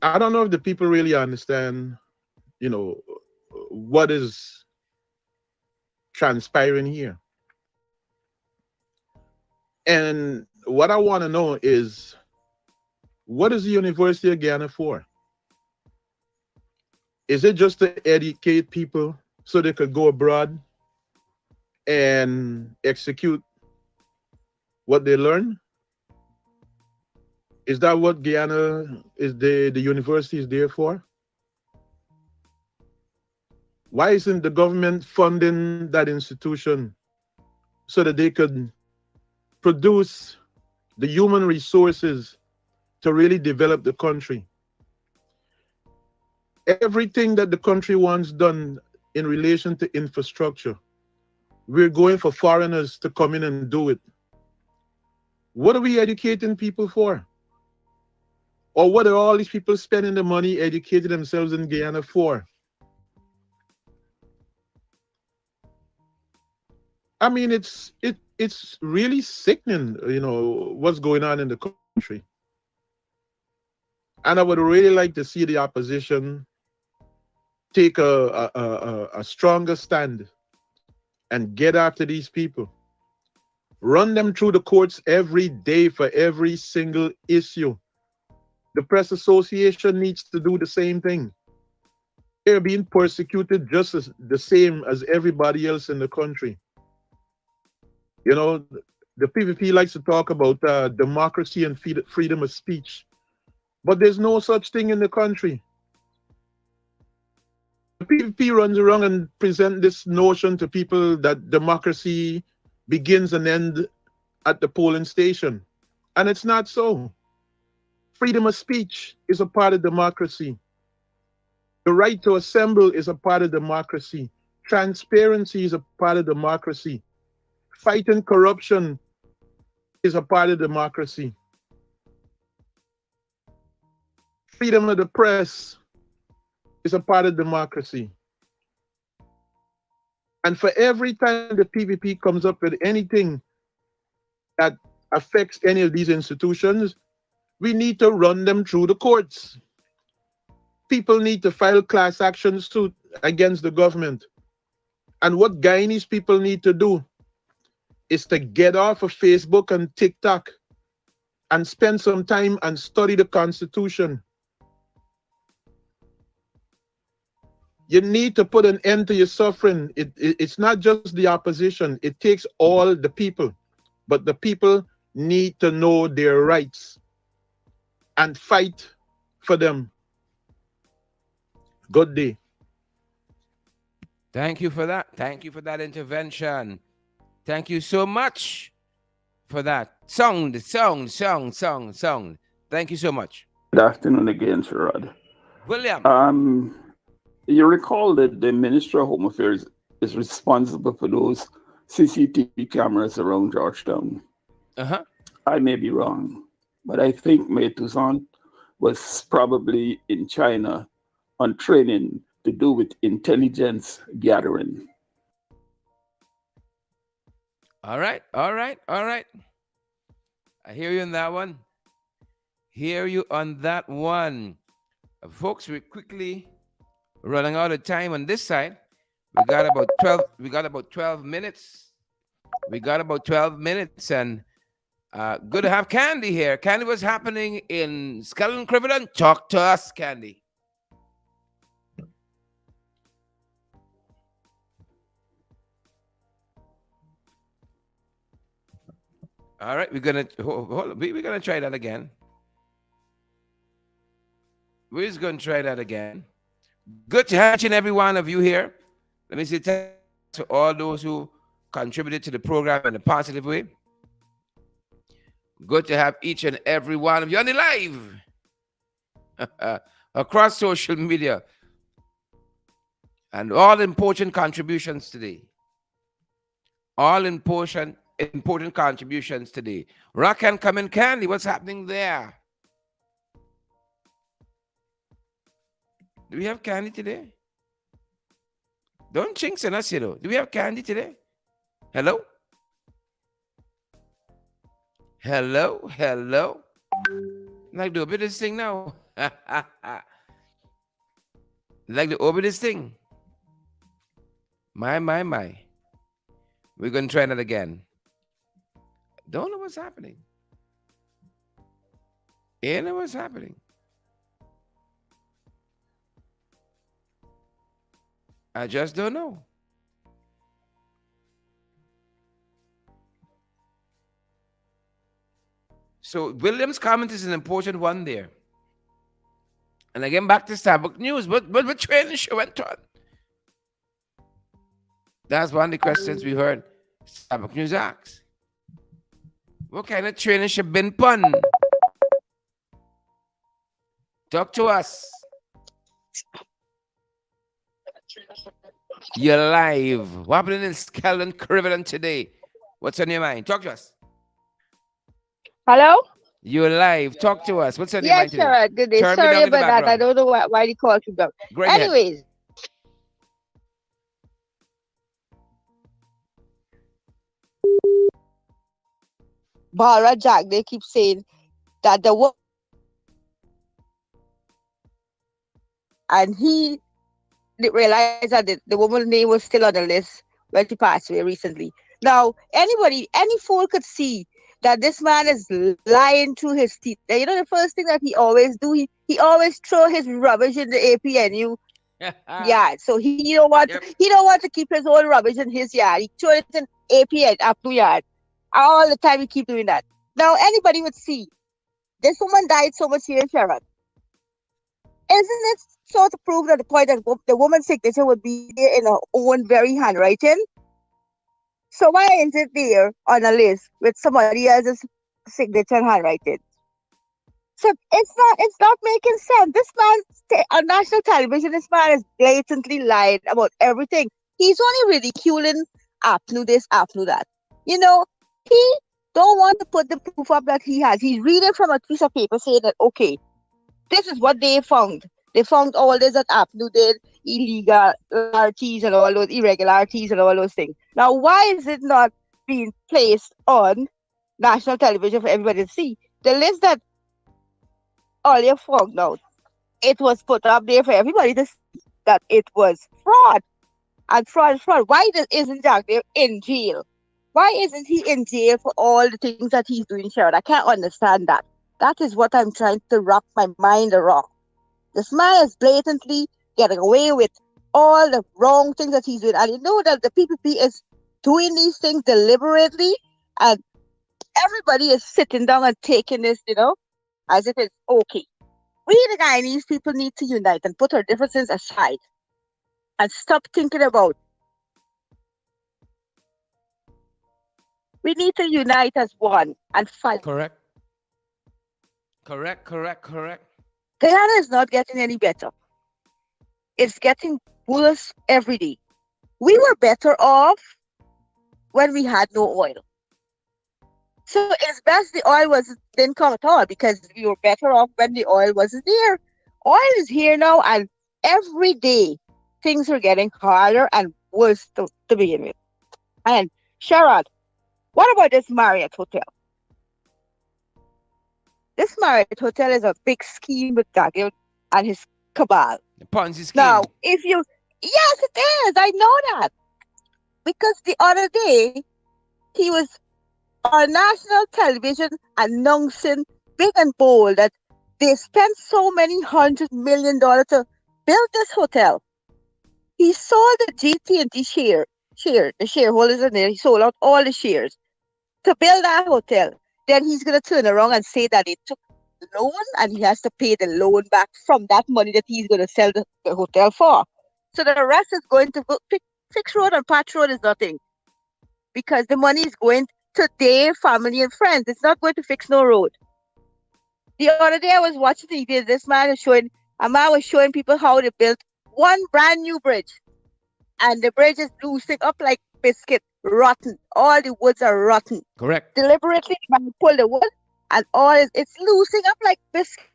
I don't know if the people really understand, what is transpiring here. And what I want to know is, what is the University of Guyana for? Is it just to educate people so they could go abroad and execute what they learn? Is that what Guyana is the university is there for? Why isn't the government funding that institution so that they could produce the human resources to really develop the country? Everything that the country wants done in relation to infrastructure, we're going for foreigners to come in and do it. What are we educating people for? Or what are all these people spending the money educating themselves in Guyana for? I mean, it's really sickening, what's going on in the country. And I would really like to see the opposition take a stronger stand and get after these people. Run them through the courts every day for every single issue. The Press Association needs to do the same thing. They're being persecuted just as the same as everybody else in the country. The PVP likes to talk about democracy and freedom of speech, but there's no such thing in the country. The PVP runs around and present this notion to people that democracy begins and ends at the polling station, and it's not so. Freedom of speech is a part of democracy. The right to assemble is a part of democracy. Transparency is a part of democracy. Fighting corruption is a part of democracy. Freedom of the press is a part of democracy. And for every time the PVP comes up with anything that affects any of these institutions, we need to run them through the courts. People need to file class action suit against the government. And what Guyanese people need to do is to get off of Facebook and TikTok and spend some time and study the Constitution. You need to put an end to your suffering. It's not just the opposition. It takes all the people. But the people need to know their rights and fight for them. Good day. Thank you for that. Thank you for that intervention. Thank you so much for that. Song. Thank you so much. Good afternoon again, Sherrod. William. You recall that the Ministry of Home Affairs is responsible for those CCTV cameras around Georgetown. Uh-huh. I may be wrong, but I think May Toussaint was probably in China on training to do with intelligence gathering. All right. All right. All right. I hear you on that one. Hear you on that one. Folks, we're quickly running out of time on this side. We got about 12 minutes. We got about 12 minutes, and good to have Candy here. Candy, what's happening in Skeleton Crivedon? Talk to us, Candy. All right, we're gonna try that again. We're just gonna try that again. Good to have each and every one of you here. Let me say thanks to all those who contributed to the program in a positive way. Good to have each and every one of you on the live across social media and all important contributions today. All important contributions today. Rock and come in Candy. What's happening there? Do we have Candy today? Don't jinx on us, you know. Do we have Candy today? Hello? Hello? Hello? Like do a bit of this thing now. Like the over this thing. My. We're going to try that again. Don't know what's happening. Ain't know what's happening. I just don't know. So William's comment is an important one there. And again, back to Starbucks News. What training show went on? That's one of the questions we heard Starbucks News asks. What kind of training should been pun? Talk to us. You're live. What happened in Skeleton Crivedon today? What's on your mind? Talk to us. Hello? You're live. Talk to us. What's on your Yes, mind today? sir. Good day. Turn me Sorry down in the about that. I background. don't know why the call keep going. Go ahead. Anyways, Barbara Jack, they keep saying that the woman and he didn't realize that the woman's name was still on the list when she passed away recently. Now, any fool could see that this man is lying through his teeth. And you know the first thing that he always do, he always throw his rubbish in the APNU yard. So Yep. he don't want to keep his own rubbish in his yard. He throw it in APN up to yard. All the time he keep doing that. Now anybody would see this woman died so much here in Sharon. Isn't it sort of proof that the point that the woman's signature would be there in her own very handwriting? So why is it there on a list with somebody else's signature and handwriting? So it's not making sense. This man on national television, this man is blatantly lying about everything. He's only ridiculing Apnu this, Apnu that. You know, he don't want to put the proof up that he has. He's reading from a piece of paper saying that okay, this is what they found. They found all this that Apnu did, illegalities and all those irregularities and all those things. Now, why is it not being placed on national television for everybody to see? The list that earlier found out, it was put up there for everybody to see that it was fraud. And fraud is fraud. Why isn't Jack there in jail? Why isn't he in jail for all the things that he's doing, Sharon? I can't understand that. That is what I'm trying to wrap my mind around. This man is blatantly getting away with all the wrong things that he's doing. And you know that the PPP is doing these things deliberately, and everybody is sitting down and taking this, as if it's okay. We, the Guyanese people, need to unite and put our differences aside and stop thinking about. We need to unite as one and fight. Correct. Correct. Guyana is not getting any better. It's getting worse every day. We were better off when we had no oil. So it's best the oil didn't come at all because we were better off when the oil wasn't there. Oil is here now, and every day things are getting harder and worse to begin with. And Sherrod, what about this Marriott Hotel? This Marriott Hotel is a big scheme with Dagger and his cabal. The Ponzi scheme. Now, yes, it is. I know that because the other day he was on national television announcing big and bold that they spent so many $100 million to build this hotel. He sold the GT&T the shareholders in there. He sold out all the shares to build that hotel. Then he's gonna turn around and say that he took loan and he has to pay the loan back from that money that he's gonna sell the hotel for. So the rest is going to go fix road and patch road is nothing because the money is going to their family and friends. It's not going to fix no road. The other day I was watching TV. A man was showing people how they built one brand new bridge, and the bridge is loosening up like biscuit, rotten. All the woods are rotten. Correct. Deliberately, man pull the wood, and it's loosening up like biscuit.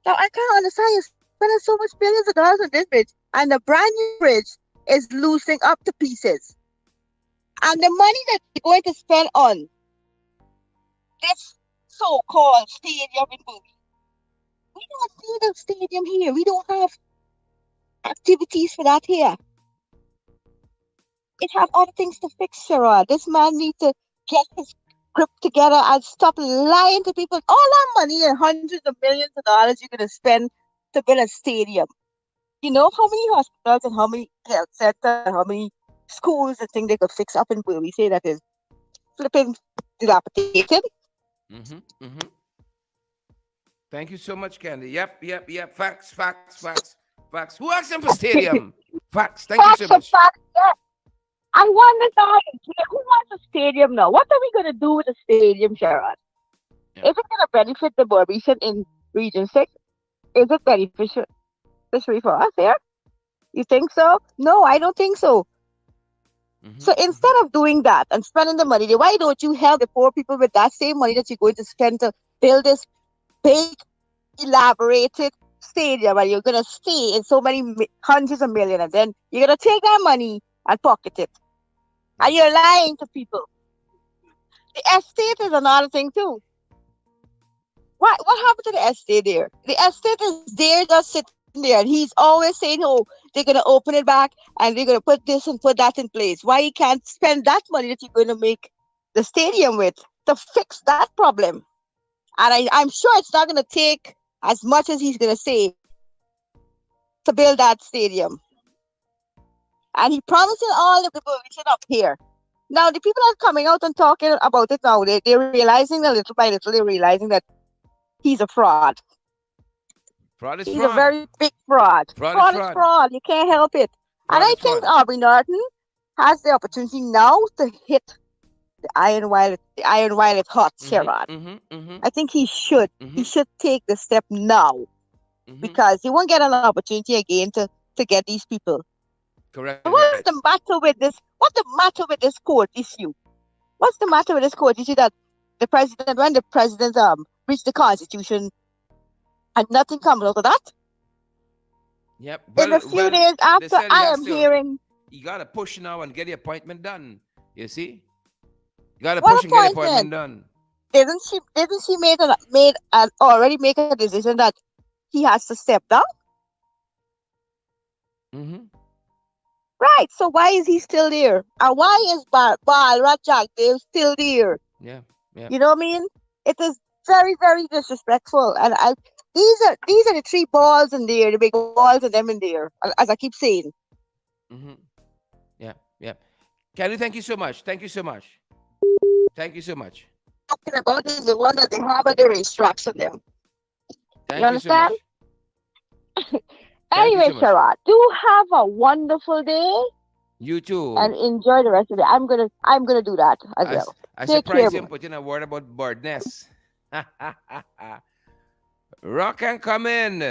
Now I can't understand you spending so much billions of dollars on this bridge, and the brand new bridge is loosening up to pieces. And the money that you're going to spend on this so-called stadium in Bowie, we don't need a stadium here. We don't have activities for that here. It have other things to fix, Sherrod. This man needs to get his grip together and stop lying to people. All that money and hundreds of millions of dollars you're going to spend to build a stadium. You know how many hospitals and how many health centers and how many schools and things they could fix up in where we say that is flipping dilapidated. Mm-hmm. Mm-hmm. Thank you so much, Candy. Yep. Facts. Who asked them for stadium? Facts. Thank you so much. Facts, yeah. I wonder now, who wants a stadium now? What are we going to do with a stadium, Sherrod? Yeah. Is it going to benefit the Barbadian in Region 6? Is it beneficial for us here? You think so? No, I don't think so. Mm-hmm. So instead of doing that and spending the money, why don't you help the poor people with that same money that you're going to spend to build this big, elaborated stadium and you're going to stay in so many hundreds of millions, and then you're going to take that money and pocket it. And you're lying to people. The estate is another thing too. What happened to the estate there? The estate is there just sitting there, and he's always saying, oh, they're going to open it back and they're going to put this and put that in place. Why you can't spend that money that you're going to make the stadium with to fix that problem? And I'm sure it's not going to take as much as he's going to say to build that stadium. And he promising all the people we sit up here. Now, the people are coming out and talking about it now. They're realizing that little by little, they're realizing that he's a fraud. Fraud is He's fraud. a very big fraud. Fraud is fraud. You can't help it. Fraud and I is think fraud. Aubrey Norton has the opportunity now to hit the iron while it's hot, Sherrod. I think he should. He should take the step now because he won't get an opportunity again to get these people. Correct. What's the matter with this? What's the matter with this court issue? What's the matter with this court issue that when the president reached the Constitution and nothing comes out of that? Yep. In a few days after, I am hearing. You gotta push now and get the appointment done. You see, you gotta What push and get the appointment done. Didn't she already make a decision that he has to step down? Right. So why is he still there? And why is Bal Rajagdev still there? Yeah. You know what I mean? It is very, very disrespectful. And these are the three balls in there, the big balls and them in there, as I keep saying. Yeah. Kelly, thank you so much. Talking about is the one that they have at the racetracks on them. Thank you understand? Anyway, Sherrod, do have a wonderful day. You too. And enjoy the rest of it. I'm gonna do that as well. I surprised you and put in a word about birdness. Rock and come in.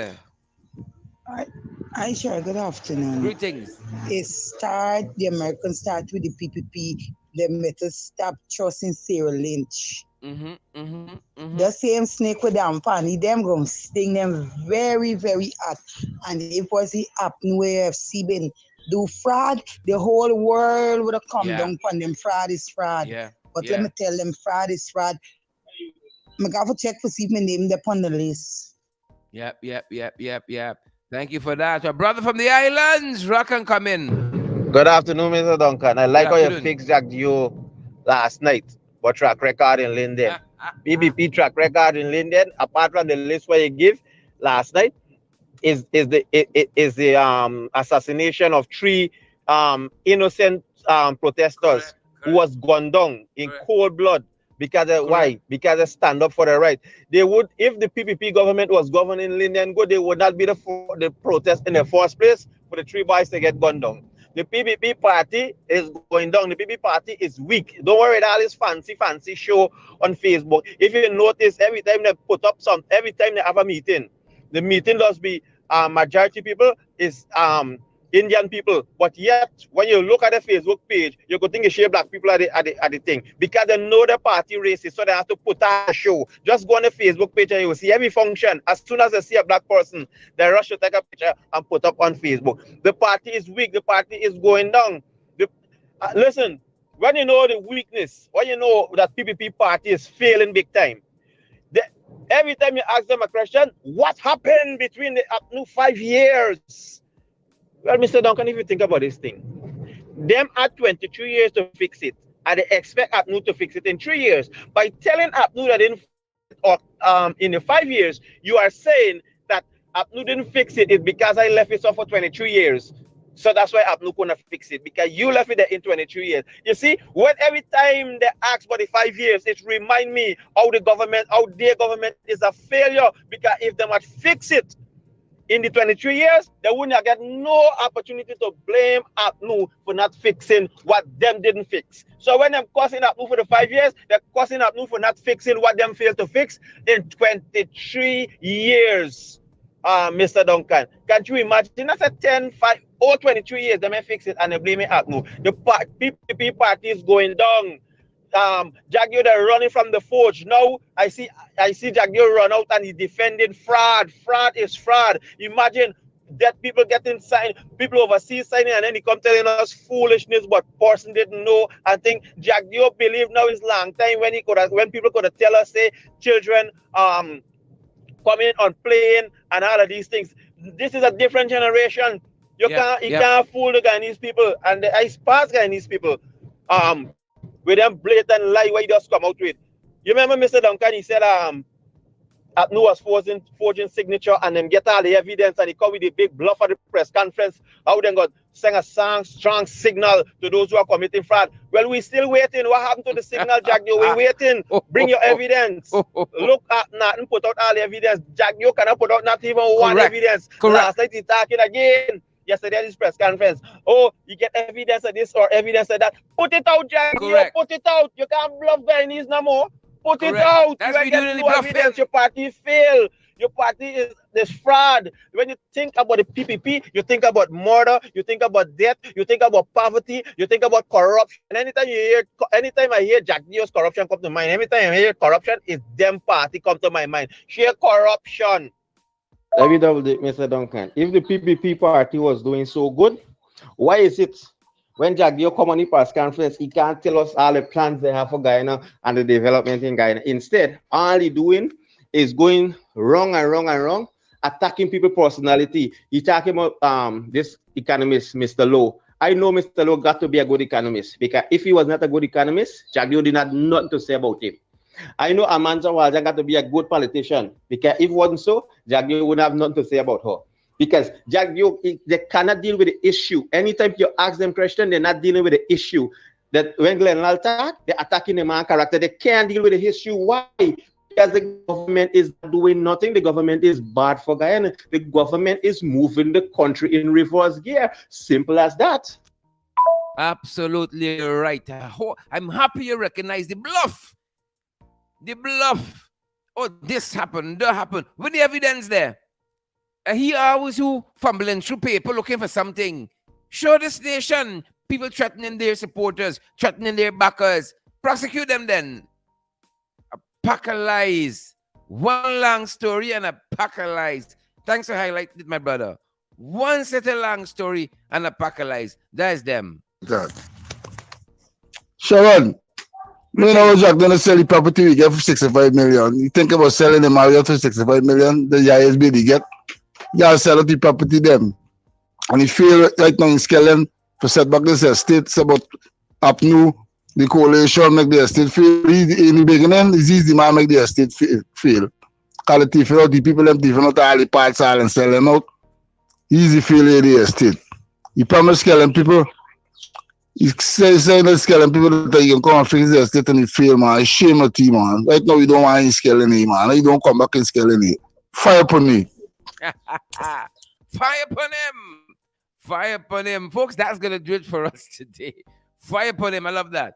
I sure, good afternoon. Greetings. The Americans start with the PPP, the metal stop trusting Sarah Lynch. The same snake with them funny, them going to sting them very, very hot. And if was the happen where been do fraud, the whole world would have come down upon them. Fraud is fraud. Yeah. But let me tell them, fraud is fraud. I got to check for see if my name up on the list. Yep. Thank you for that. A brother from the islands, Rock and come in. Good afternoon, Mr. Duncan. I like how you afternoon. fixed Jack Geo last night for track record in Linden. PPP track record in Linden, apart from the list where you give last night, is the assassination of three innocent protesters who was gunned down in cold blood because of why? Because they stand up for the right. They would, if the PPP government was governing Linden good, they would not be the protest in the first place for the three boys to get gunned down. The PPP party is going down. The PPP party is weak. Don't worry about all this fancy show on Facebook. If you notice, every time they put up every time they have a meeting, the meeting does be majority people is Indian people, but yet when you look at the Facebook page, you could think you share black people at the thing because they know the party racist, so they have to put on a show. Just go on the Facebook page and you will see every function. As soon as they see a black person, they rush to take a picture and put up on Facebook. The party is weak. The party is going down. Listen, when you know the weakness, when you know that PPP party is failing big time, every time you ask them a question, what happened between the up to 5 years? Well, Mr. Duncan, if you think about this thing, them had 22 years to fix it, and they expect APNU to fix it in 3 years. By telling APNU that didn't or in the 5 years, you are saying that APNU didn't fix it. It's because I left it off for 22 years. So that's why APNU couldn't fix it, because you left it there in 23 years. You see, when every time they ask for the 5 years, it reminds me how their government is a failure, because if they might fix it in the 23 years, they wouldn't get no opportunity to blame APNU for not fixing what them didn't fix. So when they're causing APNU for the 5 years, they're causing APNU for not fixing what them failed to fix in 23 years. Mr. Duncan, can you imagine? That's a 10, 5, or 23 years, they may fix it and they blame it APNU. The PPP party is going down. Jagio, they're running from the forge. Now I see Jagio run out and he's defending fraud. Fraud is fraud. Imagine that people getting signed, people overseas signing, and then he come telling us foolishness, but person didn't know. I think Jagio believe now is long time when people could have tell us, say, children coming on plane and all of these things. This is a different generation. You can't fool the Guyanese people and the ice pass Guyanese people. With them blatant lie where he just come out with. You remember Mr. Duncan, he said APNU was forging signature and then get all the evidence, and he come with a big bluff at the press conference. How then got sing a strong signal to those who are committing fraud. Well, we still waiting. What happened to the signal, Jagio? We waiting. Bring your evidence. Look at nothing, put out all the evidence. Jagio cannot put out not even one evidence. Last night he's talking again. Yesterday at this press conference, you get evidence of this or evidence of that. Put it out, Jagio. Put it out. You can't bluff Guyanese no more. Put it out. That's you get no evidence. Your party failed. Your party is this fraud. When you think about the PPP, you think about murder, you think about death, you think about poverty, you think about corruption. And anytime I hear Jagio's corruption come to mind, anytime I hear corruption, it's them party come to my mind. Sheer corruption. Let me double it, Mr. Duncan. If the PPP party was doing so good, why is it when Jagio come on the press conference, he can't tell us all the plans they have for Guyana and the development in Guyana? Instead, all he doing is going wrong, attacking people's personality. He talking about this economist, Mr. Lowe. I know Mr. Lowe got to be a good economist, because if he was not a good economist, Jagio did not have nothing to say about him. I know Amanda Waja got to be a good politician, because if it wasn't so, Jagio would have nothing to say about her. Because Jagio, they cannot deal with the issue. Anytime you ask them question, they're not dealing with the issue. That when Glenn attack, they're attacking the man character. They can't deal with the issue. Why? Because the government is doing nothing. The government is bad for Guyana. The government is moving the country in reverse gear. Simple as that. Absolutely right. I'm happy you recognize the bluff. The bluff oh, this happened, that happened, with the evidence there. And he always who fumbling through paper looking for something. Show this nation. People threatening their supporters, threatening their backers. Prosecute them then. A pack of lies. One long story and a pack of lies. Thanks for highlighting it, my brother. One set of long story and a pack of lies. That's them. God. Sharon, you know Jack gonna sell the property we get for 65 million. You think about selling the Marriott for 65 million, the ISB they get. You gotta sell out the property them. And he feel right now in Skellen for set back this estate, it's about up new, the coalition make the estate feel. In the beginning, it's easy man make the estate feel. Call it different out, the people them different out all the parts all and sell them out. Easy feel in the estate. He promised Skellen people, he say that Skellen people that you can come and fix the estate and he fail, man. It's shame of you, man. Right now, you don't want any Skellen, man. You don't come back in Skellen. Fire upon me. Fire upon him. Fire upon him. Folks, that's going to do it for us today. Fire upon him. I love that.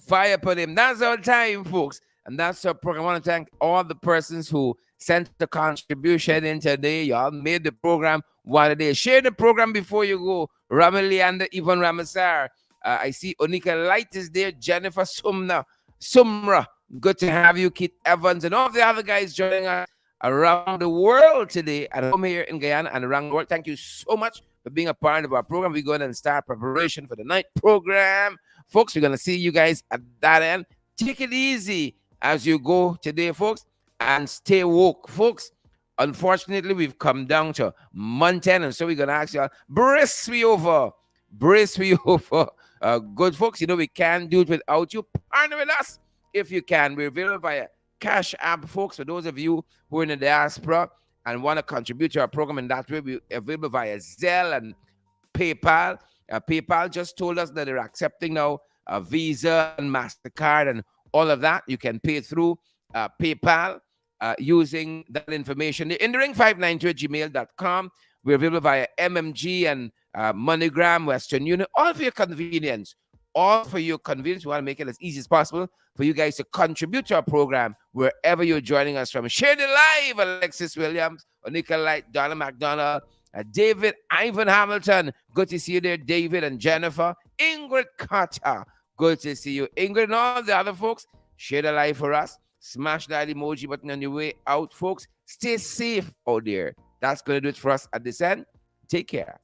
Fire upon him. That's our time, folks. And that's our program. I want to thank all the persons who sent the contribution in today. Y'all made the program one a day. Share the program before you go. Ramali and Ivan Ramasar. I see Onika Light is there. Jennifer Sumra. Good to have you. Keith Evans and all the other guys joining us around the world today at home here in Guyana and around the world. Thank you so much for being a part of our program. We're going to start preparation for the night program. Folks, we're going to see you guys at that end. Take it easy as you go today, folks, and stay woke. Folks, unfortunately, we've come down to month end, and so we're going to ask you all, brace me over. Brace me over. Good folks, you know we can't do it without you. Partner with us if you can. We're available via Cash App, folks. For those of you who are in the diaspora and want to contribute to our program in that way, we're available via Zelle and PayPal. PayPal just told us that they're accepting now Visa and MasterCard and all of that. You can pay through PayPal using that information. In the ring 592 at gmail.com. We're available via MMG and MoneyGram, Western Union, all for your convenience. All for your convenience. We want to make it as easy as possible for you guys to contribute to our program wherever you're joining us from. Share the live, Alexis Williams, Onika Light, Donna McDonald, David, Ivan Hamilton. Good to see you there, David and Jennifer. Ingrid Carter. Good to see you. Ingrid and all the other folks. Share the live for us. Smash that emoji button on your way out, folks. Stay safe out there. That's going to do it for us at this end. Take care.